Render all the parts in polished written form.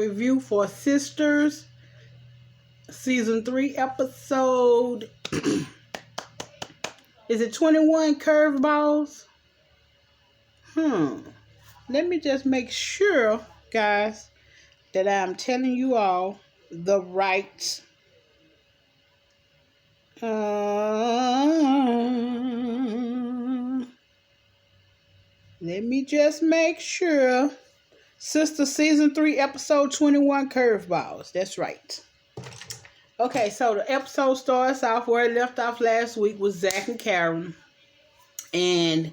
review for Sisters, Season 3 episode. Is it 21 Curveballs? Let me just make sure, guys, that I'm telling you all the right let me just make sure. Sister Season 3 episode 21 Curveballs. That's right. Okay, so the episode starts off where it left off last week with Zach and Karen. And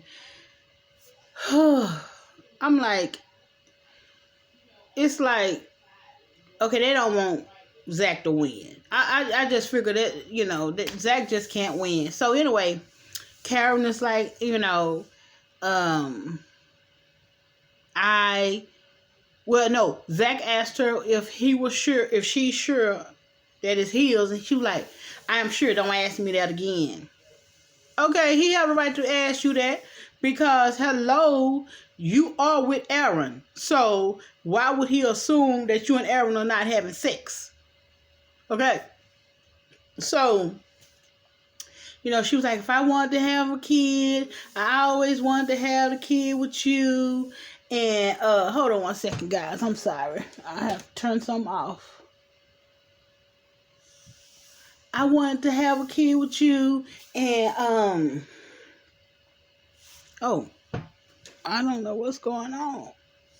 I'm like, it's like, okay, they don't want Zach to win. I just figured that, that Zach just can't win. So anyway, Karen is like, Zach asked her if she's sure that it's his, and she was like, I am sure, don't ask me that again. Okay, he have a right to ask you that because, hello, you are with Aaron. So why would he assume that you and Aaron are not having sex? Okay. So, she was like, if I wanted to have a kid, I always wanted to have a kid with you. And hold on one second, guys. I'm sorry. I have to turn something off. I wanted to have a kid with you, and I don't know what's going on.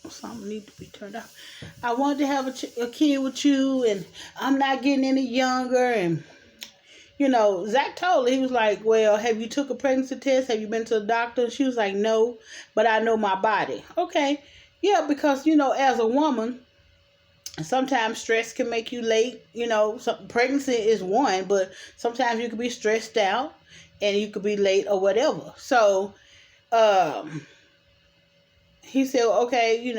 Something needs to be turned off. I wanted to have a kid with you, and I'm not getting any younger. And Zach told her, he was like, well, have you took a pregnancy test? Have you been to the doctor? And she was like, no, but I know my body. Okay, yeah, because as a woman, sometimes stress can make you late. Pregnancy is one, but sometimes you could be stressed out and you could be late or whatever. So, he said, okay,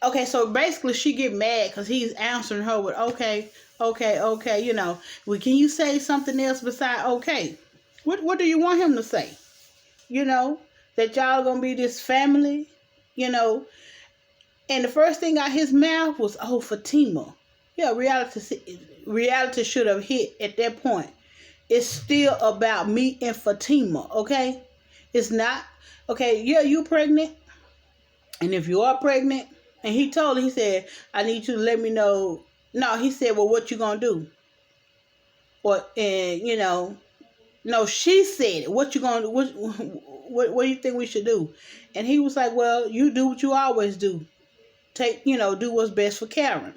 okay, so basically she get mad because he's answering her with, okay, well, can you say something else besides okay? What do you want him to say? That y'all gonna be this family, And the first thing out his mouth was, oh, Fatima. Yeah, reality should have hit at that point. It's still about me and Fatima, okay? It's not, okay, yeah, you pregnant. And if you are pregnant, and he told her, he said, I need you to let me know. No, he said, well, what you gonna do? No, she said it. What you gonna do? What do you think we should do? And he was like, well, you do what you always do. Do what's best for Karen.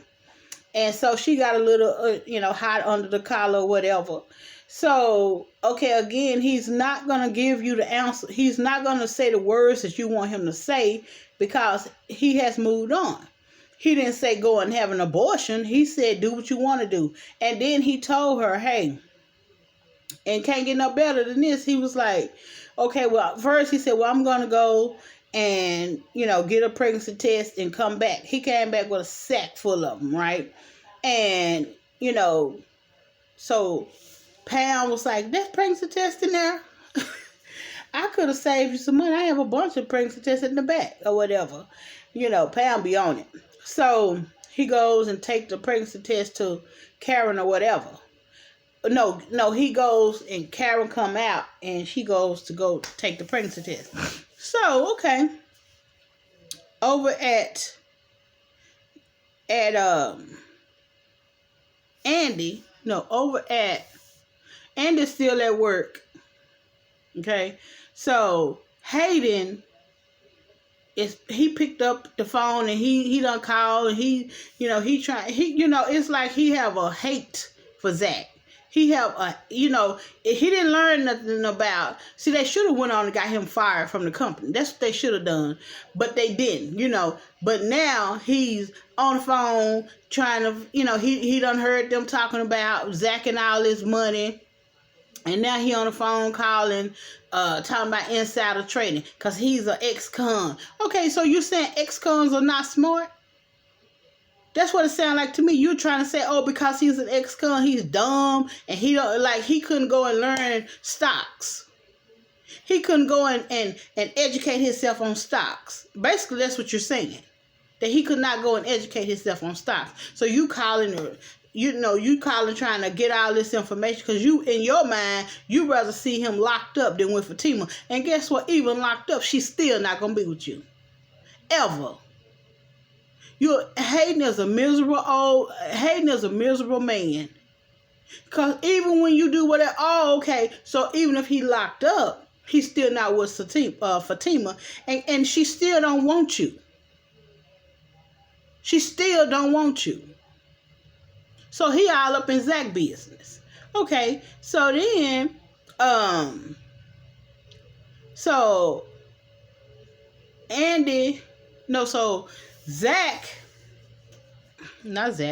And so she got a little, hot under the collar or whatever. So, okay, again, he's not going to give you the answer. He's not going to say the words that you want him to say because he has moved on. He didn't say go and have an abortion. He said do what you want to do. And then he told her, hey, and can't get no better than this. He was like, okay, well, first he said, well, I'm going to go and, get a pregnancy test and come back. He came back with a sack full of them, right? And, so Pam was like, there's pregnancy test in there. I could have saved you some money. I have a bunch of pregnancy tests in the back or whatever. Pam be on it. So he goes and takes the pregnancy test to Karen or whatever. No, he goes and Karen come out and she goes to go take the pregnancy test. So, okay. Over at Andy's still at work. Okay. So Hayden he picked up the phone and he done called and it's like he have a hate for Zach. He have he didn't learn nothing about. See, they should have went on and got him fired from the company. That's what they should have done, but they didn't. But now he's on the phone trying to, he done heard them talking about Zach and all his money, and now he on the phone calling, talking about insider trading because he's an ex-con. Okay, so you saying ex-cons are not smart? That's what it sounds like to me. You're trying to say, oh, because he's an ex-con, he's dumb, and he couldn't go and learn stocks. He couldn't go and educate himself on stocks. Basically, that's what you're saying. that he could not go and educate himself on stocks. So you calling her, you calling trying to get all this information because you, in your mind, you rather see him locked up than with Fatima. And guess what? Even locked up, she's still not going to be with you. Ever. Hayden is a miserable man. Because even when you do whatever, okay, so even if he locked up, he's still not with Fatima, and she still don't want you. She still don't want you. So he all up in Zach business. Okay, so then, so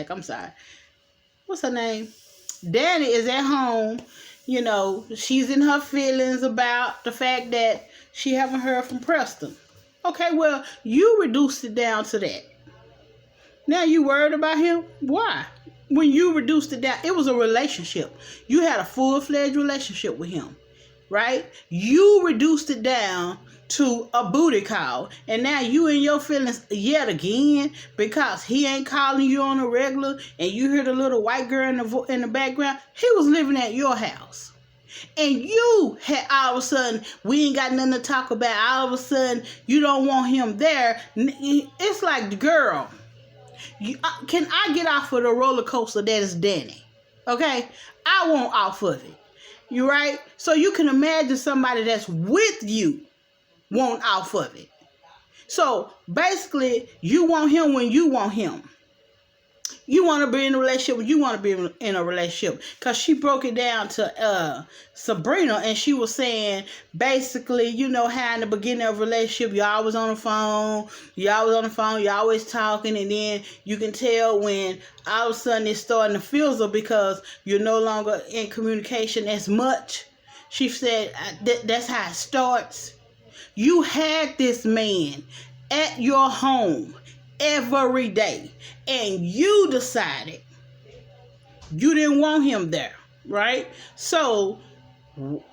I'm sorry. What's her name? Danny is at home. She's in her feelings about the fact that she haven't heard from Preston. Okay, well, you reduced it down to that. Now you worried about him? Why? When you reduced it down, it was a relationship. You had a full-fledged relationship with him, right? You reduced it down to a booty call, and now you in your feelings yet again because he ain't calling you on a regular, and you hear the little white girl in the background. He was living at your house, and you had all of a sudden, we ain't got nothing to talk about. All of a sudden, you don't want him there. It's like, girl, can I get off of the roller coaster that is Danny? Okay, I want off of it. You right? So you can imagine somebody that's with you want off of it. So basically, you want him when you want him. You want to be in a relationship when you want to be in a relationship. Because she broke it down to Sabrina, and she was saying, basically, how in the beginning of a relationship, you're always on the phone, you're always talking, and then you can tell when all of a sudden it's starting to fizzle because you're no longer in communication as much. She said, that's how it starts. You had this man at your home every day, and you decided you didn't want him there, right? So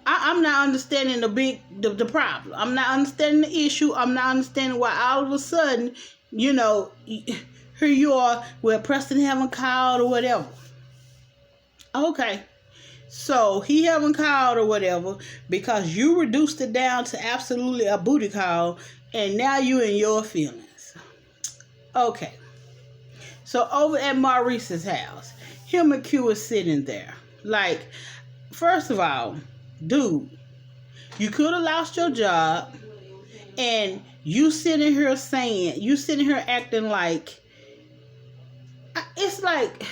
I'm not understanding the problem. I'm not understanding the issue. I'm not understanding why all of a sudden, here you are where Preston haven't called or whatever. Okay. So he haven't called or whatever because you reduced it down to absolutely a booty call, and now you in your feelings. Okay. So over at Maurice's house, him and Q is sitting there. Like, first of all, dude, you could have lost your job, and you sitting here acting like, it's like,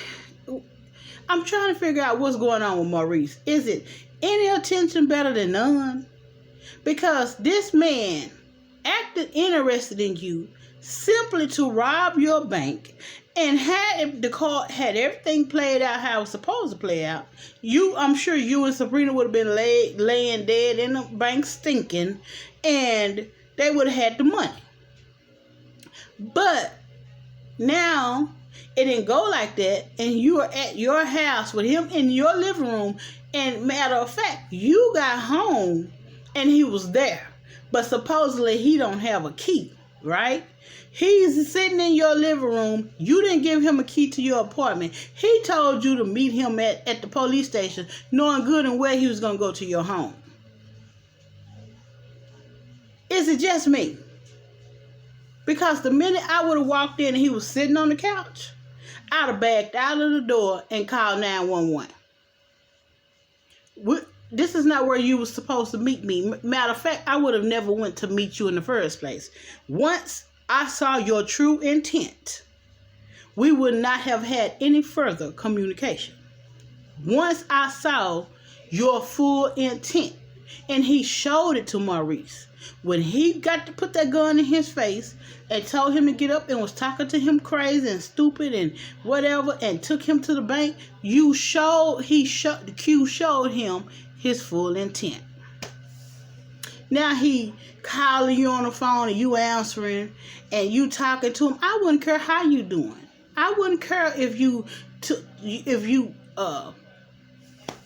I'm trying to figure out what's going on with Maurice. Is it any attention better than none? Because this man acted interested in you simply to rob your bank, and had everything played out how it was supposed to play out, I'm sure you and Sabrina would have been laying dead in the bank stinking, and they would have had the money. But now it didn't go like that, and you are at your house with him in your living room, and matter of fact, you got home and he was there, but supposedly he don't have a key, right? He's sitting in your living room. You didn't give him a key to your apartment. He told you to meet him at the police station, knowing good and well he was going to go to your home. Is it just me? Because the minute I would have walked in and he was sitting on the couch, I'd have backed out of the door and called 911. This is not where you were supposed to meet me. Matter of fact, I would have never went to meet you in the first place. Once I saw your true intent, we would not have had any further communication. Once I saw your full intent, and he showed it to Maurice, when he got to put that gun in his face and told him to get up and was talking to him crazy and stupid and whatever, and took him to the bank, Q showed him his full intent. Now he calling you on the phone and you answering and you talking to him. I wouldn't care how you doing. I wouldn't care if you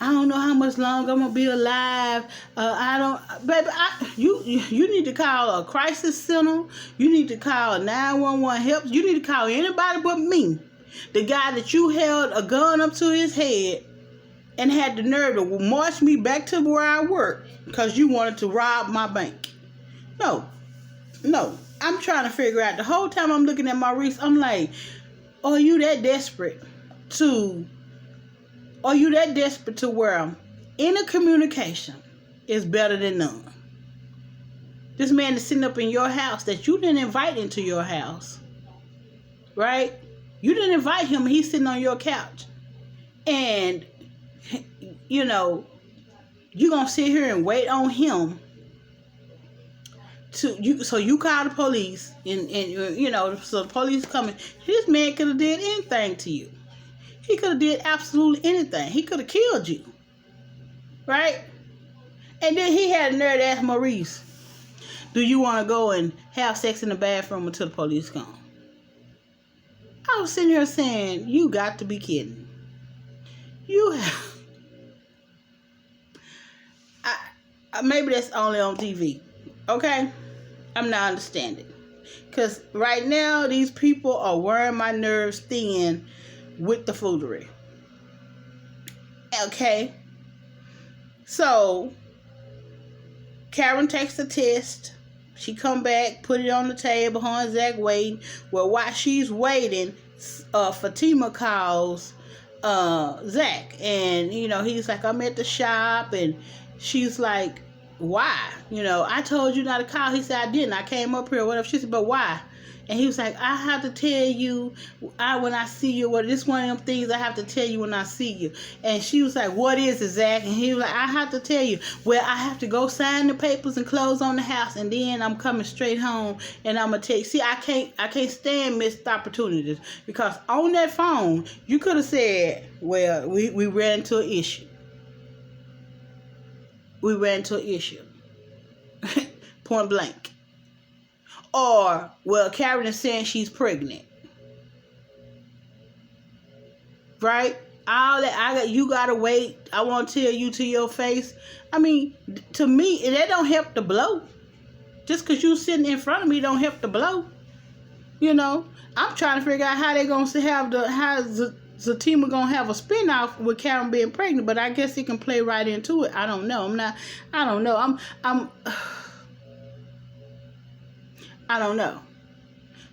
I don't know how much longer I'm gonna be alive. I don't, baby. You need to call a crisis center. You need to call 911 help. You need to call anybody but me. The guy that you held a gun up to his head and had the nerve to march me back to where I work because you wanted to rob my bank. No. I'm trying to figure out. The whole time I'm looking at Maurice, I'm like, are you that desperate to where intercommunication is better than none? This man is sitting up in your house that you didn't invite into your house, right? You didn't invite him. He's sitting on your couch. And, you know, you're going to sit here and wait on him so you call the police and you know, so the police coming. This man could have did anything to you. He could have did absolutely anything. He could have killed you. Right? And then he had a nerve to ask Maurice, do you want to go and have sex in the bathroom until the police come? I was sitting here saying, you got to be kidding. You have... maybe that's only on TV. Okay? I'm not understanding. Because right now, these people are wearing my nerves thin with the foolery. Okay? So, Karen takes the test. She come back, put it on the table, her and Zach waiting. Well, while she's waiting, Fatima calls Zach. And, you know, he's like, I'm at the shop. And she's like, why? You know, I told you not to call. He said, I didn't. I came up here. Whatever. She said, but why? And he was like, I have to tell you when I see you. Well, this one of them things I have to tell you when I see you. And she was like, what is it, Zach? And he was like, I have to tell you. Well, I have to go sign the papers and close on the house. And then I'm coming straight home and I'm going to tell you. See, I can't stand missed opportunities. Because on that phone, you could have said, well, we ran into an issue. We ran into an issue. Point blank. Or, well, Karen is saying she's pregnant. Right? All that, you gotta wait. I won't tell you to your face. I mean, to me, that don't help the blow. Just because you sitting in front of me don't help the blow. You know? I'm trying to figure out how they gonna have how Zatima gonna have a spinoff with Karen being pregnant, but I guess it can play right into it. I don't know. I don't know. I don't know.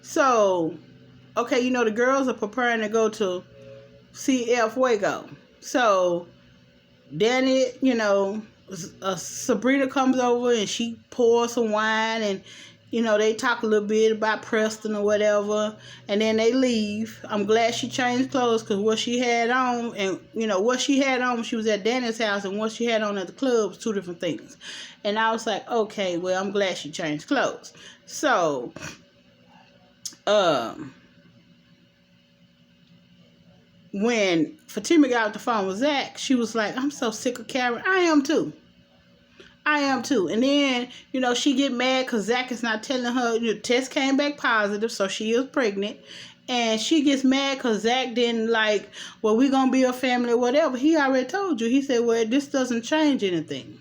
So, okay, you know, the girls are preparing to go to see El Fuego. So, then you know, Sabrina comes over and she pours some wine and, you know, they talk a little bit about Preston or whatever. And then they leave. I'm glad she changed clothes because what she had on and, you know, what she had on when she was at Danny's house and what she had on at the club was two different things. And I was like, okay, well, I'm glad she changed clothes. So, when Fatima got off the phone with Zach, she was like, I'm so sick of Karen. I am too. And then, you know, she get mad because Zach is not telling her, the test came back positive, so she is pregnant. And she gets mad because Zach didn't like, well, we're going to be a family or whatever. He already told you. He said, well, this doesn't change anything.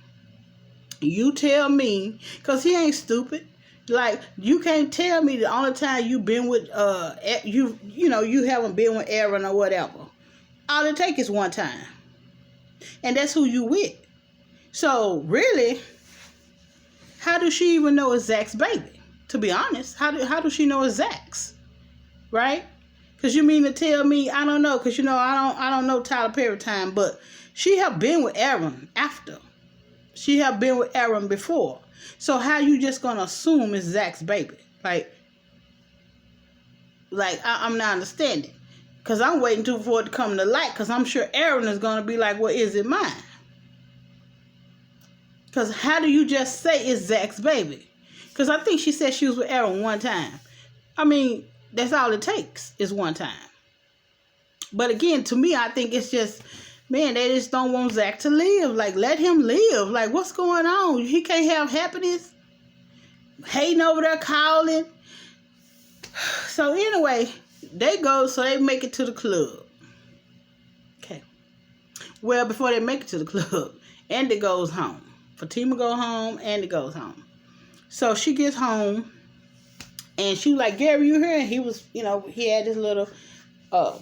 You tell me, because he ain't stupid. Like, you can't tell me the only time you been with, you haven't been with Aaron or whatever. All it take is one time. And that's who you with. So, really, how does she even know it's Zach's baby? To be honest, how does she know it's Zach's? Right? Because you mean to tell me, I don't know, because, you know, I don't know Tyler Perry time, but she have been with Aaron after. She have been with Aaron before. So how you just going to assume it's Zach's baby? Like I'm not understanding. Because I'm waiting for it to come to light. Because I'm sure Aaron is going to be like, well, is it mine? Because how do you just say it's Zach's baby? Because I think she said she was with Aaron one time. I mean, that's all it takes is one time. But again, to me, I think it's just... Man, they just don't want Zach to live. Like, let him live. Like, what's going on? He can't have happiness. Hating over there, calling. So, anyway, they make it to the club. Okay. Well, before they make it to the club, Andy goes home. Fatima go home, Andy goes home. So she gets home, and she was like, Gary, you here? And he was, he had his little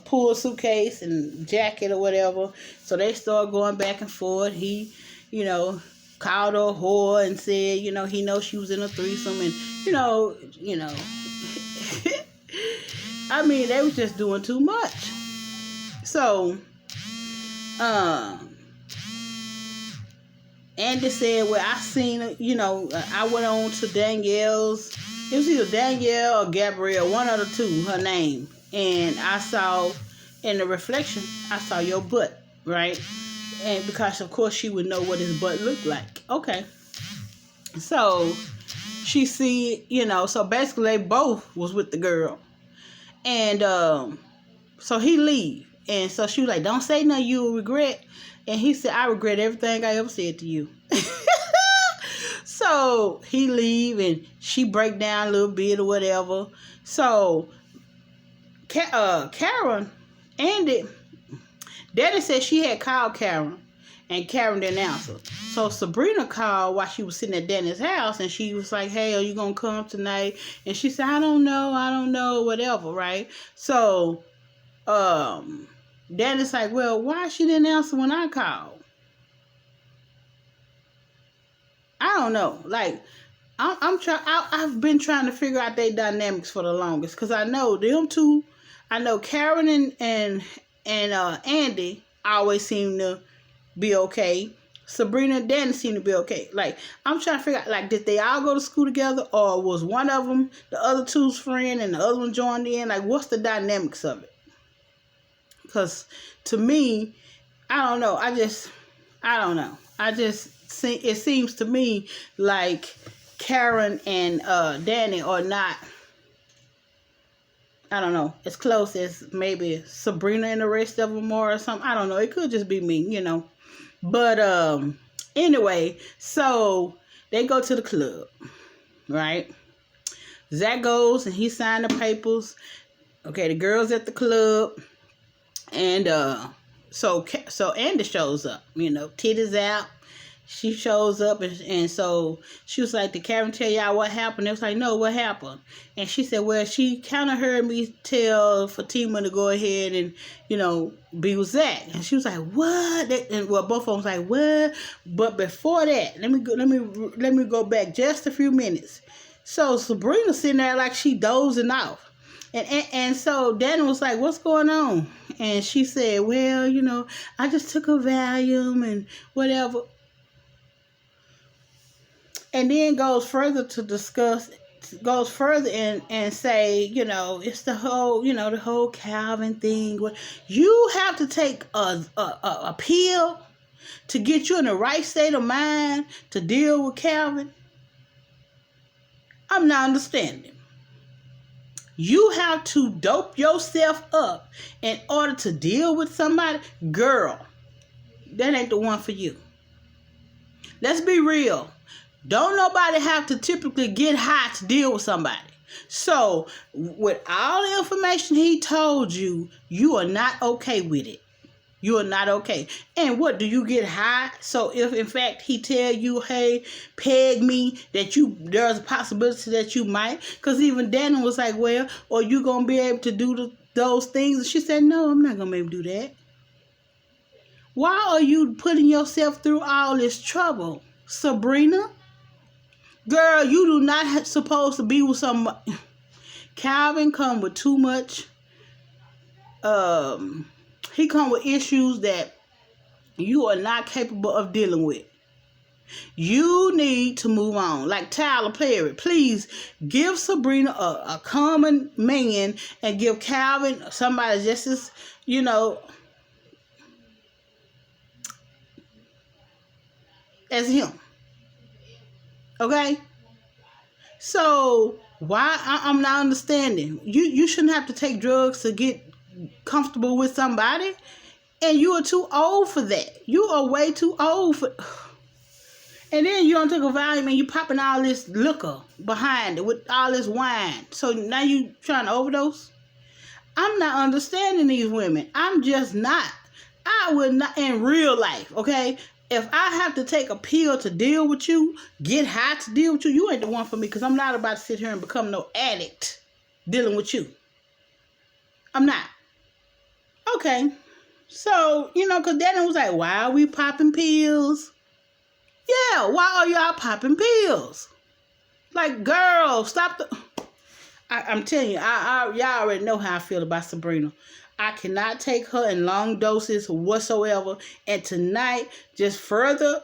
pool suitcase and jacket or whatever. So they started going back and forth. He, called her a whore and said, he knows she was in a threesome, and I mean, they was just doing too much. So, Andy said, well, I seen, I went on to Danielle's. It was either Danielle or Gabrielle, one of the two, her name. And I saw, in the reflection, I saw your butt, right? And because, of course, she would know what his butt looked like. Okay. So, she see, so basically they both was with the girl. And so he leave. And so she was like, don't say nothing you will regret. And he said, I regret everything I ever said to you. So he leave and she break down a little bit or whatever. So Karen, Andy, Daddy said she had called Karen and Karen didn't answer. So Sabrina called while she was sitting at Danny's house, and she was like, hey, are you going to come tonight? And she said, I don't know, whatever, right? So Danny's like, well, why she didn't answer when I called? I don't know. Like, I've been trying to figure out their dynamics for the longest, because I know them two. I know Karen and Andy always seem to be okay. Sabrina and Danny seem to be okay. Like, I'm trying to figure out, like, did they all go to school together, or was one of them the other two's friend and the other one joined in? Like, what's the dynamics of it? Because to me, I don't know. It seems to me like Karen and Danny are not, I don't know, as close as maybe Sabrina and the rest of them are or something. I don't know. It could just be me, But anyway, so they go to the club, right? Zach goes and he signed the papers. Okay, the girl's at the club. And so Andy shows up, titties out. She shows up, and so she was like, did Karen tell y'all what happened? They was like, no, what happened? And she said, well, she kind of heard me tell Fatima to go ahead and, be with Zach. And she was like, what? And well, both of them was like, what? But before that, let me go back just a few minutes. So Sabrina's sitting there like she dozing off. And so Danny was like, what's going on? And she said, well, I just took a Valium and whatever. And then goes further and say, it's the whole Calvin thing. You have to take a pill to get you in the right state of mind to deal with Calvin. I'm not understanding. You have to dope yourself up in order to deal with somebody. Girl, that ain't the one for you. Let's be real. Don't nobody have to typically get high to deal with somebody. So, with all the information he told you, you are not okay with it. You are not okay. And what, do you get high? So if in fact he tell you, hey, peg me, there's a possibility that you might. Because even Daniel was like, well, are you going to be able to do those things? And she said, no, I'm not going to be able to do that. Why are you putting yourself through all this trouble, Sabrina? Girl, you do not supposed to be with somebody. Calvin come with too much, he come with issues that you are not capable of dealing with. You need to move on. Like Tyler Perry, please give Sabrina a common man and give Calvin somebody just as, as him. Okay? So, why? I'm not understanding. You shouldn't have to take drugs to get comfortable with somebody, and you are too old for that. You are way too old for. And then you don't take a Valium and you popping all this liquor behind it with all this wine. So now you trying to overdose. I'm not understanding these women. I'm just not. I would not, in real life, okay? If I have to take a pill to deal with you, get high to deal with you, you ain't the one for me, because I'm not about to sit here and become no addict dealing with you. I'm not. Okay. So, because Daddy was like, why are we popping pills? Yeah, why are y'all popping pills? Like, girl, stop the... I'm telling you, y'all already know how I feel about Sabrina. I cannot take her in long doses whatsoever. And tonight, just further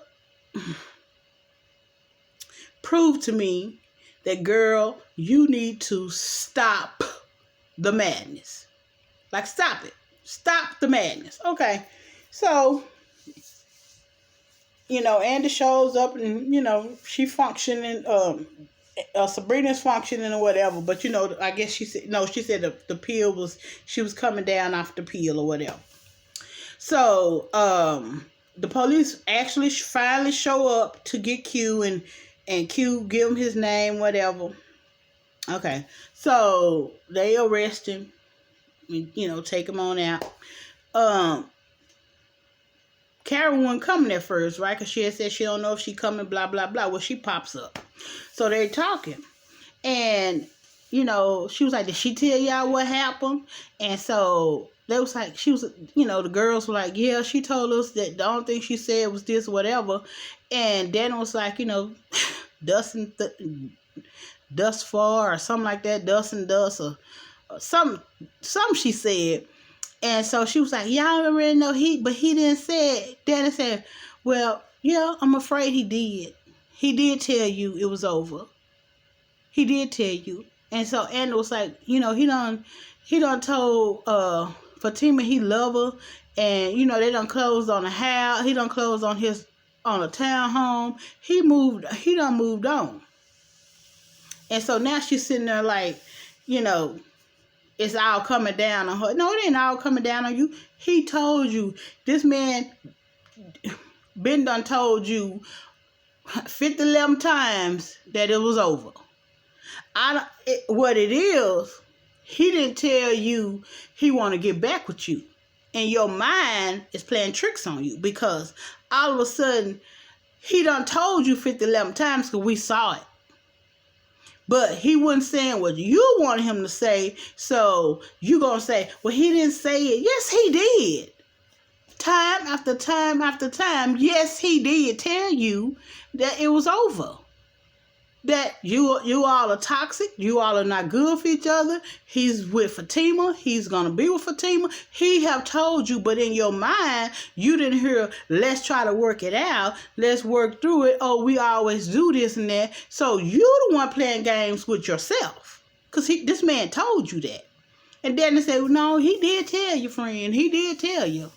prove to me that, girl, you need to stop the madness. Like, stop it. Stop the madness. Okay. So, Andy shows up and, she functioning, Sabrina's functioning or whatever, but I guess she said the pill was, she was coming down off the pill or whatever. So the police actually finally show up to get Q, and Q give him his name, whatever. Okay, so they arrest him, take him on out. Karen wasn't coming at first, right? Because she had said she don't know if she coming, blah, blah, blah. Well, she pops up. So they're talking. And, she was like, did she tell y'all what happened? And so they was like, the girls were like, yeah, she told us that the only thing she said was this, whatever. And Danny was like, dust for, or something like that, dust and dust, or some she said. And so she was like, y'all already know but he didn't say it. Daddy said, well, yeah, I'm afraid he did. He did tell you it was over. He did tell you. And so Andy was like, he done told Fatima he love her. And, they done closed on a house. He done closed on a townhome. He done moved on. And so now she's sitting there like, it's all coming down on her. No, it ain't all coming down on you. He told you. This man, Ben done told you 50 times that it was over. What it is, he didn't tell you he want to get back with you. And your mind is playing tricks on you, because all of a sudden, he done told you 50 times because we saw it. But he wasn't saying what you wanted him to say. So you going to say, well, he didn't say it. Yes, he did. Time after time after time. Yes, he did tell you that it was over. That you all are toxic. You all are not good for each other. He's with Fatima. He's going to be with Fatima. He have told you, but in your mind, you didn't hear, let's try to work it out. Let's work through it. Oh, we always do this and that. So you the one playing games with yourself. Because this man told you that. And then they said, no, he did tell you, friend. He did tell you.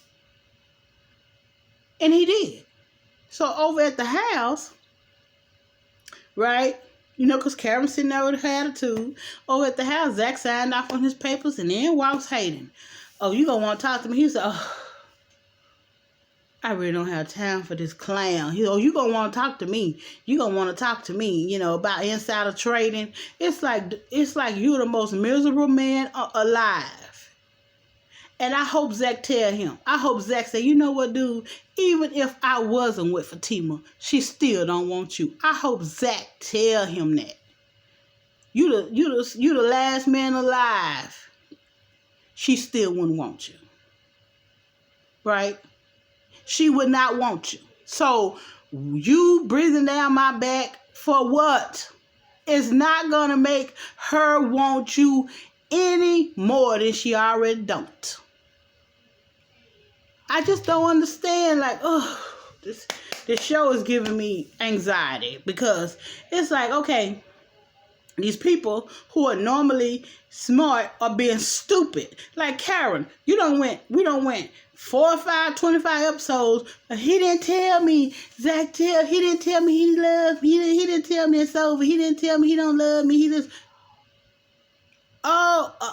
And he did. So over at the house, right? Because Karen's sitting there with her attitude. Over at the house, Zach signed off on his papers, and then walks Hayden. Oh, you gonna want to talk to me? He said, oh, I really don't have time for this clown. He said, oh, you gonna want to talk to me. You gonna want to talk to me, about insider trading. It's like you're the most miserable man alive. And I hope Zach tell him. I hope Zach say, you know what, dude? Even if I wasn't with Fatima, she still don't want you. I hope Zach tell him that. You the last man alive. She still wouldn't want you. Right? She would not want you. So you breathing down my back for what? It's not gonna make her want you any more than she already don't. I just don't understand, like, this show is giving me anxiety, because it's like, okay, these people who are normally smart are being stupid. Like Karen, we don't went 4 or 5, 25 episodes, but he didn't tell me, he didn't tell me he loved me, he didn't tell me it's over, he didn't tell me he don't love me, he just,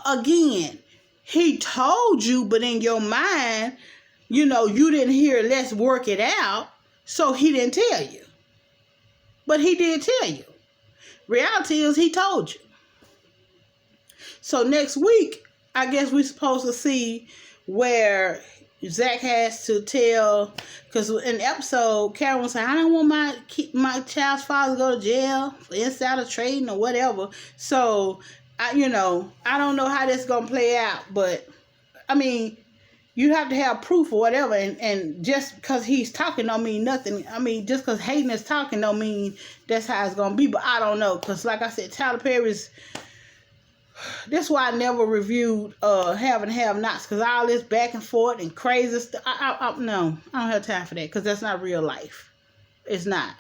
again, he told you, but in your mind, you didn't hear, let's work it out, so he didn't tell you. But he did tell you. Reality is he told you. So next week, I guess we're supposed to see where, Zach has to tell, because in the episode, Karen was like, I don't want my child's father to go to jail for insider trading or whatever. So, I don't know how this is going to play out, but, I mean, you have to have proof or whatever, and just because he's talking don't mean nothing. I mean, just because Hayden is talking don't mean that's how it's going to be, but I don't know, because like I said, Tyler Perry's, that's why I never reviewed Have and Have Nots, because all this back and forth and crazy stuff. No, I don't have time for that, because that's not real life. It's not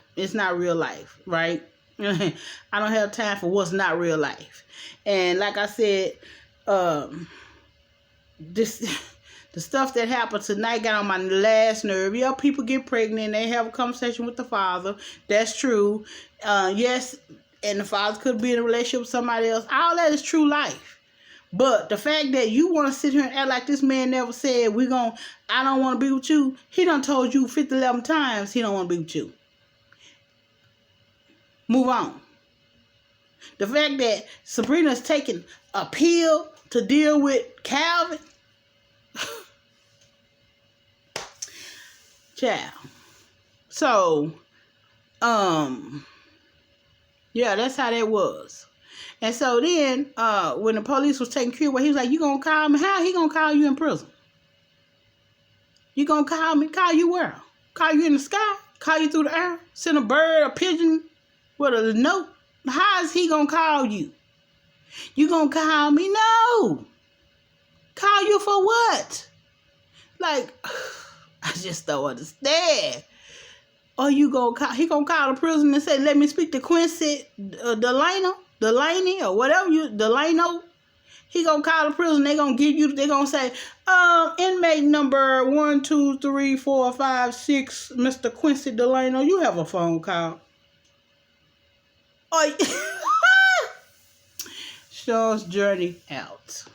real life, right? I don't have time for what's not real life. And like I said, this the stuff that happened tonight got on my last nerve. Yeah, people get pregnant, they have a conversation with the father. That's true. Yes. And the father could be in a relationship with somebody else. All that is true life. But the fact that you want to sit here and act like this man never said, I don't want to be with you. He done told you 11 times he don't want to be with you. Move on. The fact that Sabrina's taking a pill to deal with Calvin. Child. So, yeah, that's how that was. And so then, when the police was taking care of, he was like, you gonna call me? How he gonna call you in prison? You gonna call me? Call you where? Call you in the sky? Call you through the air? Send a bird, a pigeon with a note? How is he gonna call you? You gonna call me? No. Call you for what? Like, I just don't understand. Or he gonna call the prison and say, let me speak to Quincy Delaney or whatever Delano. He gonna call the prison, they gonna say, inmate number 1, 2, 3, 4, 5, 6, Mr. Quincy Delano, you have a phone call. Oh, Sean's journey out.